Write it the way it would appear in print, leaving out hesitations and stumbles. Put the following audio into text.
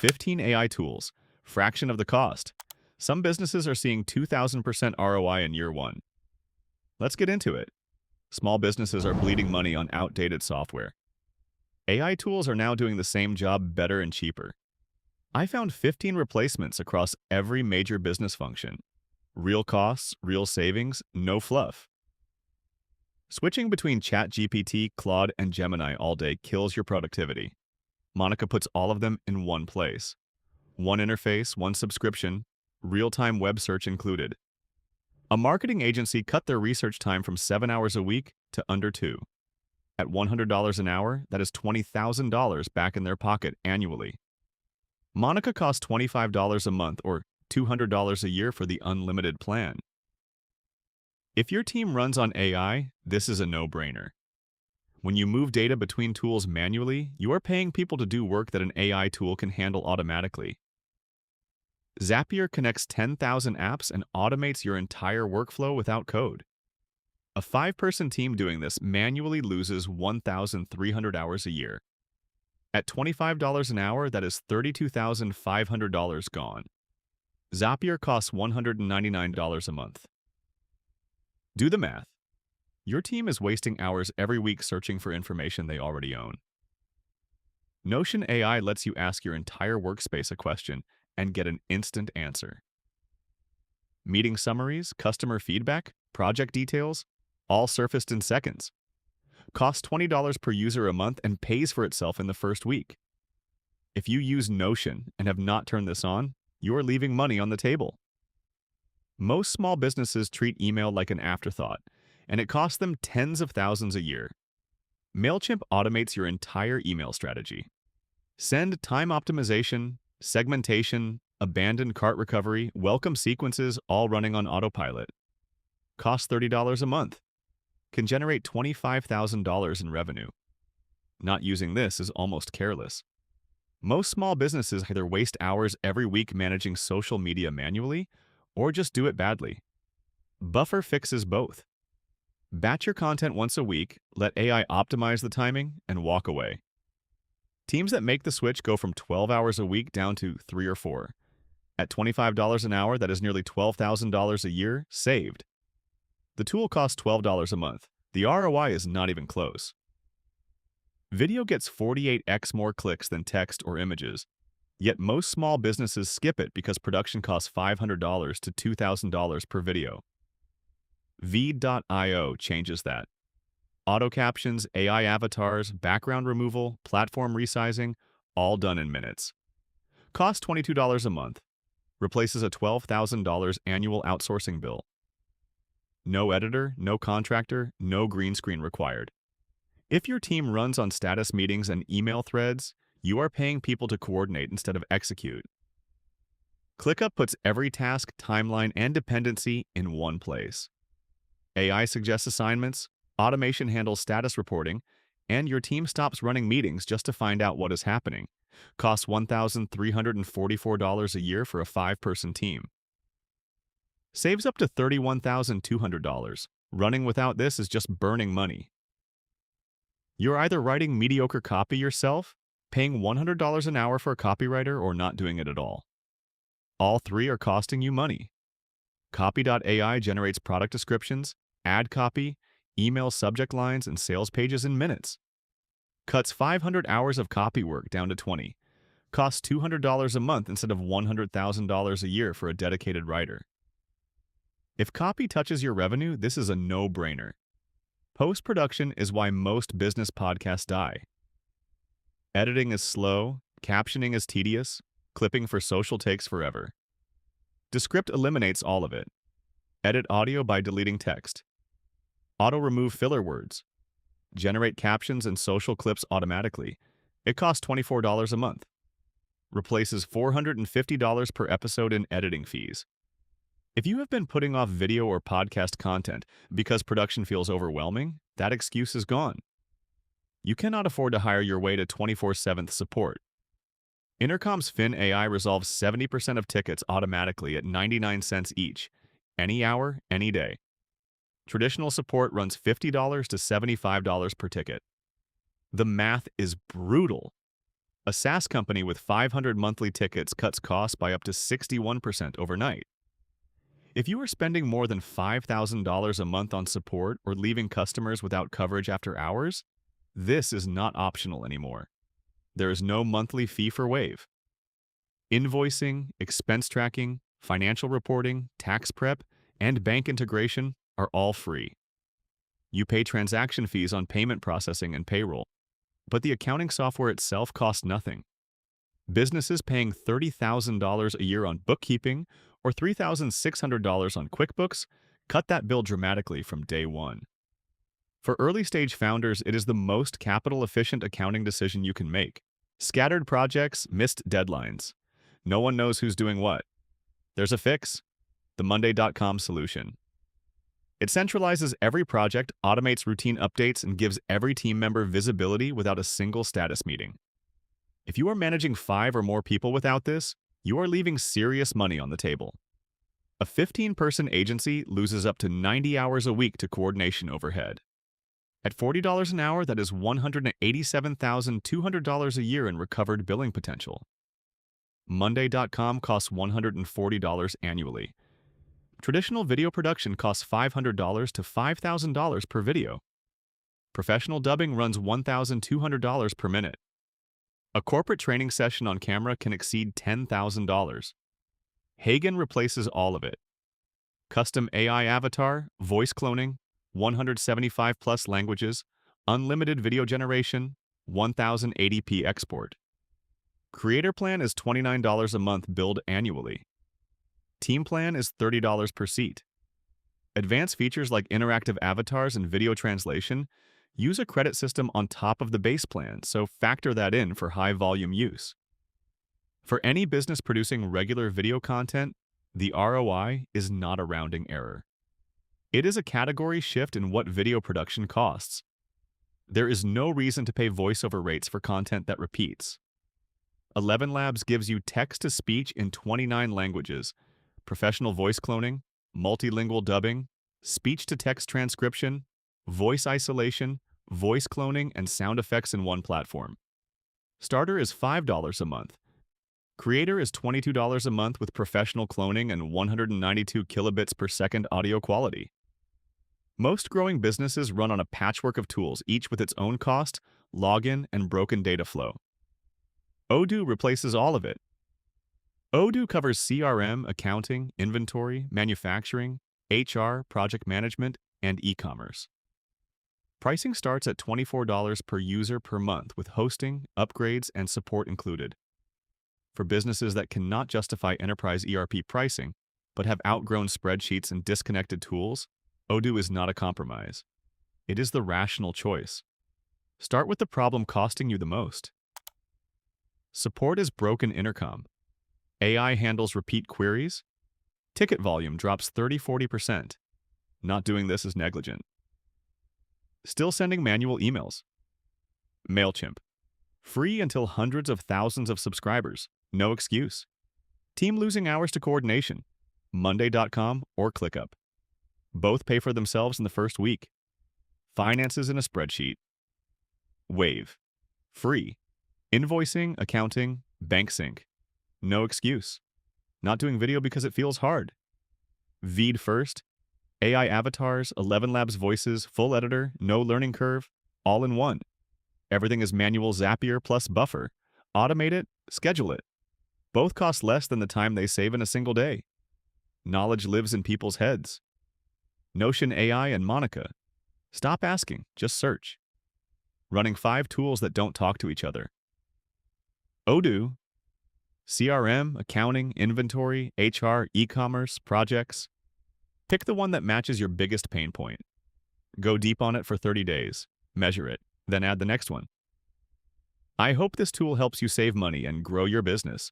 15 AI tools, fraction of the cost. Some businesses are seeing 2,000% ROI in year one. Let's get into it. Small businesses are bleeding money on outdated software. AI tools are now doing the same job better and cheaper. I found 15 replacements across every major business function. Real costs, real savings, no fluff. Switching between ChatGPT, Claude, and Gemini all day kills your productivity. Monica puts all of them in one place. One interface, one subscription, real-time web search included. A marketing agency cut their research time from 7 hours a week to under 2. At $100 an hour, that is $20,000 back in their pocket annually. Monica costs $25 a month or $200 a year for the unlimited plan. If your team runs on AI, this is a no-brainer. When you move data between tools manually, you are paying people to do work that an AI tool can handle automatically. Zapier connects 10,000 apps and automates your entire workflow without code. A 5-person team doing this manually loses 1,300 hours a year. At $25 an hour, that is $32,500 gone. Zapier costs $199 a month. Do the math. Your team is wasting hours every week searching for information they already own. Notion AI lets you ask your entire workspace a question and get an instant answer. Meeting summaries, customer feedback, project details, all surfaced in seconds. Costs $20 per user a month and pays for itself in the first week. If you use Notion and have not turned this on, you are leaving money on the table. Most small businesses treat email like an afterthought, and it costs them tens of thousands a year. Mailchimp automates your entire email strategy. Send time optimization, segmentation, abandoned cart recovery, welcome sequences, all running on autopilot. Costs $30 a month. Can generate $25,000 in revenue. Not using this is almost careless. Most small businesses either waste hours every week managing social media manually, or just do it badly. Buffer fixes both. Batch your content once a week, let AI optimize the timing, and walk away. Teams that make the switch go from 12 hours a week down to 3 or 4. At $25 an hour, that is nearly $12,000 a year saved. The tool costs $12 a month. The ROI is not even close. Video gets 48x more clicks than text or images, yet most small businesses skip it because production costs $500 to $2,000 per video. Veed.io changes that. Auto captions, AI avatars, background removal, platform resizing, all done in minutes. Costs $22 a month. Replaces a $12,000 annual outsourcing bill. No editor, no contractor, no green screen required. If your team runs on status meetings and email threads, you are paying people to coordinate instead of execute. Clickup puts every task, timeline, and dependency in one place. AI suggests assignments, automation handles status reporting, and your team stops running meetings just to find out what is happening. Costs $1,344 a year for a 5-person team. Saves up to $31,200. Running without this is just burning money. You're either writing mediocre copy yourself, paying $100 an hour for a copywriter, or not doing it at all. All three are costing you money. Copy.ai generates product descriptions, ad copy, email subject lines, and sales pages in minutes. Cuts 500 hours of copy work down to 20. Costs $200 a month instead of $100,000 a year for a dedicated writer. If copy touches your revenue, this is a no-brainer. Post-production is why most business podcasts die. Editing is slow, captioning is tedious, clipping for social takes forever. Descript eliminates all of it. Edit audio by deleting text. Auto-remove filler words. Generate captions and social clips automatically. It costs $24 a month. Replaces $450 per episode in editing fees. If you have been putting off video or podcast content because production feels overwhelming, that excuse is gone. You cannot afford to hire your way to 24/7 support. Intercom's Fin AI resolves 70% of tickets automatically at 99 cents each, any hour, any day. Traditional support runs $50 to $75 per ticket. The math is brutal. A SaaS company with 500 monthly tickets cuts costs by up to 61% overnight. If you are spending more than $5,000 a month on support or leaving customers without coverage after hours, this is not optional anymore. There is no monthly fee for Wave. Invoicing, expense tracking, financial reporting, tax prep, and bank integration are all free. You pay transaction fees on payment processing and payroll, but the accounting software itself costs nothing. Businesses paying $30,000 a year on bookkeeping or $3,600 on QuickBooks cut that bill dramatically from day one. For early-stage founders, it is the most capital-efficient accounting decision you can make. Scattered projects, missed deadlines. No one knows who's doing what. There's a fix: the Monday.com solution. It centralizes every project, automates routine updates, and gives every team member visibility without a single status meeting. If you are managing 5 or more people without this, you are leaving serious money on the table. A 15-person agency loses up to 90 hours a week to coordination overhead. At $40 an hour, that is $187,200 a year in recovered billing potential. Monday.com costs $140 annually. Traditional video production costs $500 to $5,000 per video. Professional dubbing runs $1,200 per minute. A corporate training session on camera can exceed $10,000. Heygen replaces all of it. Custom AI avatar, voice cloning, 175+ languages, unlimited video generation, 1080p export. Creator plan is $29 a month billed annually. Team plan is $30 per seat. Advanced features like interactive avatars and video translation use a credit system on top of the base plan, so factor that in for high-volume use. For any business producing regular video content, the ROI is not a rounding error. It is a category shift in what video production costs. There is no reason to pay voiceover rates for content that repeats. Elevenlabs gives you text-to-speech in 29 languages, professional voice cloning, multilingual dubbing, speech-to-text transcription, voice isolation, voice cloning, and sound effects in one platform. Starter is $5 a month. Creator is $22 a month with professional cloning and 192 kilobits per second audio quality. Most growing businesses run on a patchwork of tools, each with its own cost, login, and broken data flow. Odoo replaces all of it. Odoo covers CRM, accounting, inventory, manufacturing, HR, project management, and e-commerce. Pricing starts at $24 per user per month with hosting, upgrades, and support included. For businesses that cannot justify enterprise ERP pricing, but have outgrown spreadsheets and disconnected tools, Odoo is not a compromise. It is the rational choice. Start with the problem costing you the most. Support is broken Intercom. AI handles repeat queries. Ticket volume drops 30–40%. Not doing this is negligent. Still sending manual emails. Mailchimp. Free until hundreds of thousands of subscribers. No excuse. Team losing hours to coordination. Monday.com or Clickup. Both pay for themselves in the first week. Finances in a spreadsheet. Wave. Free. Invoicing, accounting, bank sync. No excuse. Not doing video because it feels hard. Veed first. AI avatars, Elevenlabs voices, full editor, no learning curve, all in one. Everything is manual Zapier plus buffer. Automate it, schedule it. Both cost less than the time they save in a single day. Knowledge lives in people's heads. Notion AI and Monica. Stop asking, just search. Running 5 tools that don't talk to each other. Odoo. CRM, accounting, inventory, HR, e-commerce, projects. Pick the one that matches your biggest pain point. Go deep on it for 30 days. Measure it, then add the next one. I hope this tool helps you save money and grow your business.